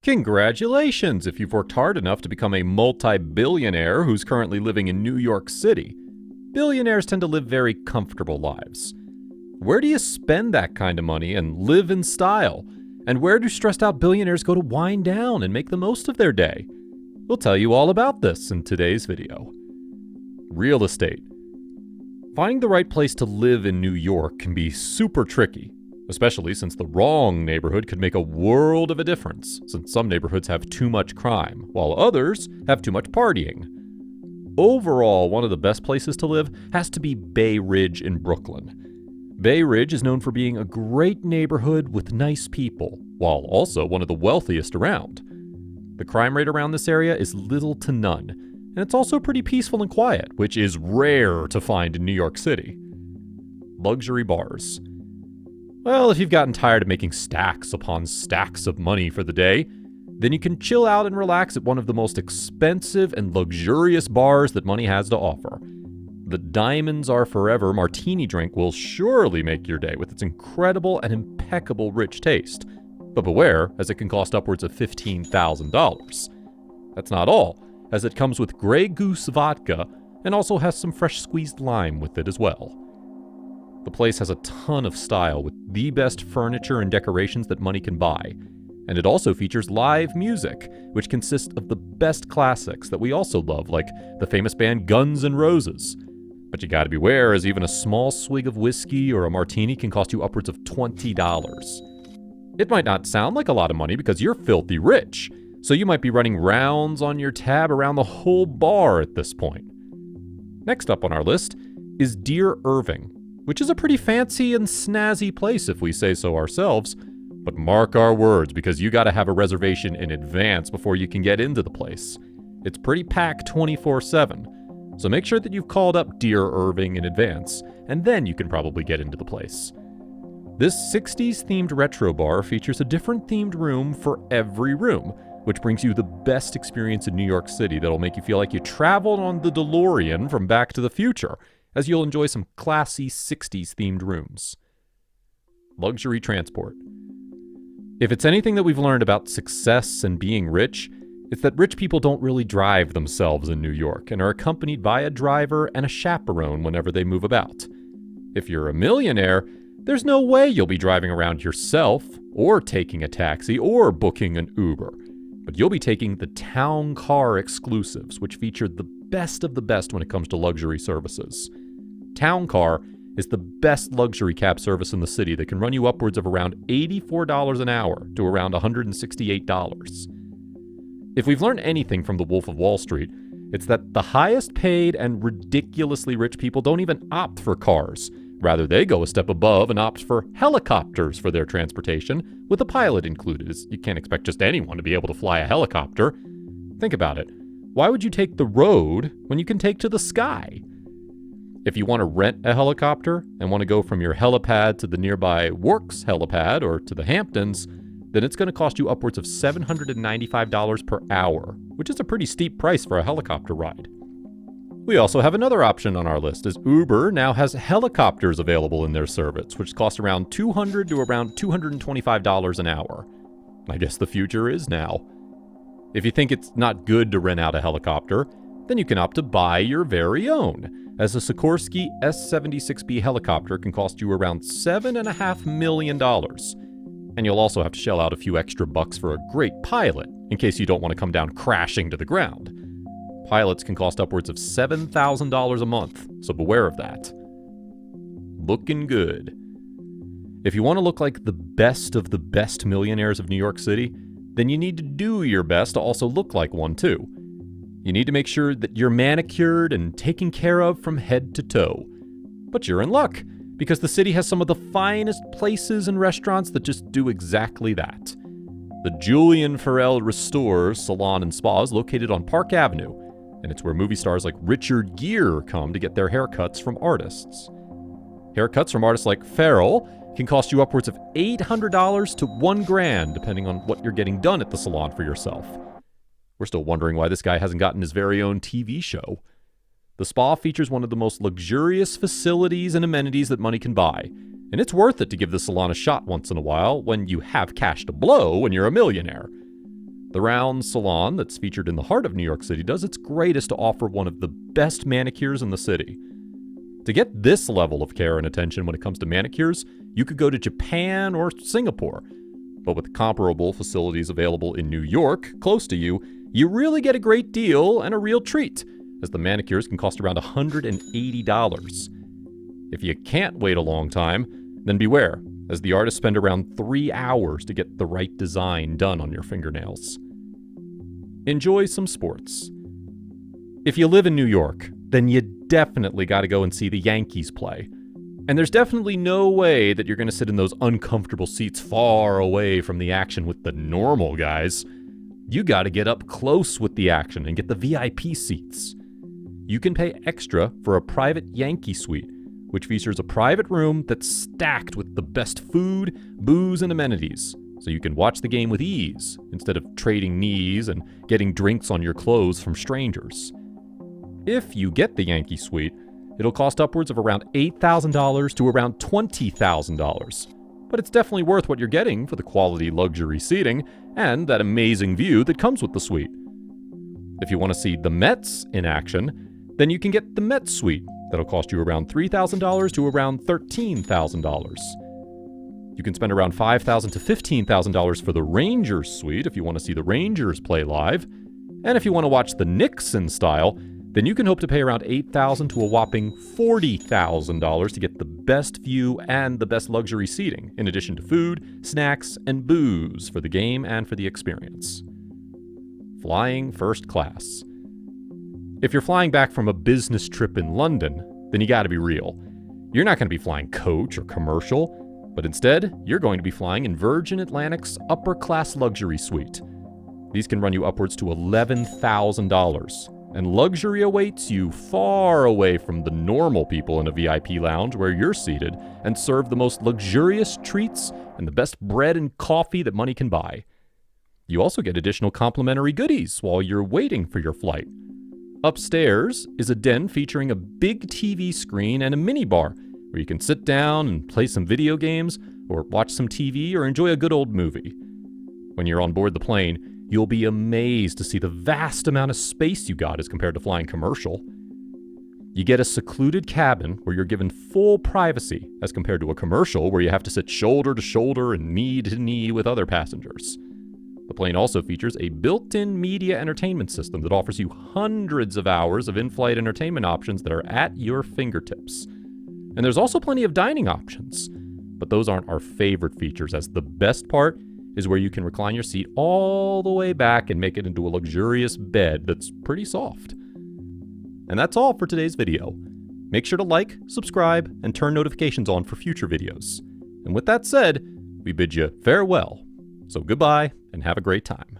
Congratulations if you've worked hard enough to become a multi-billionaire who's currently living in New York City. Billionaires tend to live very comfortable lives. Where do you spend that kind of money and live in style? And where do stressed out billionaires go to wind down and make the most of their day? We'll tell you all about this in today's video. Real estate. Finding the right place to live in New York can be super tricky, especially since the wrong neighborhood could make a world of a difference, since some neighborhoods have too much crime, while others have too much partying. Overall, one of the best places to live has to be Bay Ridge in Brooklyn. Bay Ridge is known for being a great neighborhood with nice people, while also one of the wealthiest around. The crime rate around this area is little to none, and it's also pretty peaceful and quiet, which is rare to find in New York City. Luxury bars. Well, if you've gotten tired of making stacks upon stacks of money for the day, then you can chill out and relax at one of the most expensive and luxurious bars that money has to offer. The Diamonds Are Forever martini drink will surely make your day with its incredible and impeccable rich taste. But beware, as it can cost upwards of $15,000. That's not all, as it comes with Grey Goose vodka and also has some fresh squeezed lime with it as well. The place has a ton of style with the best furniture and decorations that money can buy. And it also features live music, which consists of the best classics that we also love, like the famous band Guns N' Roses. But you gotta beware, as even a small swig of whiskey or a martini can cost you upwards of $20. It might not sound like a lot of money because you're filthy rich, so you might be running rounds on your tab around the whole bar at this point. Next up on our list is Dear Irving, which is a pretty fancy and snazzy place if we say so ourselves, but mark our words because you gotta have a reservation in advance before you can get into the place. It's pretty packed 24/7, so make sure that you've called up Dear Irving in advance, and then you can probably get into the place. This 60s themed retro bar features a different themed room for every room, which brings you the best experience in New York City that'll make you feel like you traveled on the DeLorean from Back to the Future, as you'll enjoy some classy 60s themed rooms. Luxury transport. If it's anything that we've learned about success and being rich, it's that rich people don't really drive themselves in New York and are accompanied by a driver and a chaperone whenever they move about. If you're a millionaire, there's no way you'll be driving around yourself, or taking a taxi, or booking an Uber. But you'll be taking the town car exclusives, which feature the best of the best when it comes to luxury services. Town Car is the best luxury cab service in the city that can run you upwards of around $84 an hour to around $168. If we've learned anything from The Wolf of Wall Street, it's that the highest paid and ridiculously rich people don't even opt for cars. Rather, they go a step above and opt for helicopters for their transportation, with a pilot included, as you can't expect just anyone to be able to fly a helicopter. Think about it. Why would you take the road when you can take to the sky? If you want to rent a helicopter and want to go from your helipad to the nearby Works helipad or to the Hamptons, then it's going to cost you upwards of $795 per hour, which is a pretty steep price for a helicopter ride. We also have another option on our list, as Uber now has helicopters available in their service, which cost around $200 to around $225 an hour. I guess the future is now. If you think it's not good to rent out a helicopter, then you can opt to buy your very own, as a Sikorsky S-76B helicopter can cost you around $7.5 million. And you'll also have to shell out a few extra bucks for a great pilot, in case you don't want to come down crashing to the ground. Pilots can cost upwards of $7,000 a month, so beware of that. Looking good. If you want to look like the best of the best millionaires of New York City, then you need to do your best to also look like one too. You need to make sure that you're manicured and taken care of from head to toe. But you're in luck, because the city has some of the finest places and restaurants that just do exactly that. The Julian Farrell Restore Salon and Spa is located on Park Avenue, and it's where movie stars like Richard Gere come to get their haircuts from artists. Haircuts from artists like Farrell can cost you upwards of $800 to $1,000, depending on what you're getting done at the salon for yourself. We're still wondering why this guy hasn't gotten his very own TV show. The spa features one of the most luxurious facilities and amenities that money can buy, and it's worth it to give the salon a shot once in a while when you have cash to blow when you're a millionaire. The Round Salon, that's featured in the heart of New York City, does its greatest to offer one of the best manicures in the city. To get this level of care and attention when it comes to manicures, you could go to Japan or Singapore. But with comparable facilities available in New York, close to you, you really get a great deal and a real treat, as the manicures can cost around $180. If you can't wait a long time, then beware, as the artists spend around 3 hours to get the right design done on your fingernails. Enjoy some sports. If you live in New York, then you definitely got to go and see the Yankees play. And there's definitely no way that you're going to sit in those uncomfortable seats far away from the action with the normal guys. You got to get up close with the action and get the VIP seats. You can pay extra for a private Yankee suite, which features a private room that's stacked with the best food, booze, and amenities, so you can watch the game with ease instead of trading knees and getting drinks on your clothes from strangers. If you get the Yankee suite, it'll cost upwards of around $8,000 to around $20,000. But it's definitely worth what you're getting for the quality luxury seating and that amazing view that comes with the suite. If you want to see the Mets in action, then you can get the Mets suite. That'll cost you around $3,000 to around $13,000. You can spend around $5,000 to $15,000 for the Rangers suite if you want to see the Rangers play live. And if you want to watch the Knicks in style, then you can hope to pay around $8,000 to a whopping $40,000 to get the best view and the best luxury seating, in addition to food, snacks, and booze for the game and for the experience. Flying first class. If you're flying back from a business trip in London, then you gotta be real. You're not gonna be flying coach or commercial, but instead, you're going to be flying in Virgin Atlantic's upper class luxury suite. These can run you upwards to $11,000. And luxury awaits you far away from the normal people in a VIP lounge where you're seated and served the most luxurious treats and the best bread and coffee that money can buy. You also get additional complimentary goodies while you're waiting for your flight. Upstairs is a den featuring a big TV screen and a minibar where you can sit down and play some video games or watch some TV or enjoy a good old movie. When you're on board the plane, you'll be amazed to see the vast amount of space you got as compared to flying commercial. You get a secluded cabin where you're given full privacy as compared to a commercial where you have to sit shoulder to shoulder and knee to knee with other passengers. The plane also features a built-in media entertainment system that offers you hundreds of hours of in-flight entertainment options that are at your fingertips. And there's also plenty of dining options, but those aren't our favorite features, as the best part is where you can recline your seat all the way back and make it into a luxurious bed that's pretty soft. And that's all for today's video. Make sure to like, subscribe, and turn notifications on for future videos. And with that said, we bid you farewell. So goodbye and have a great time.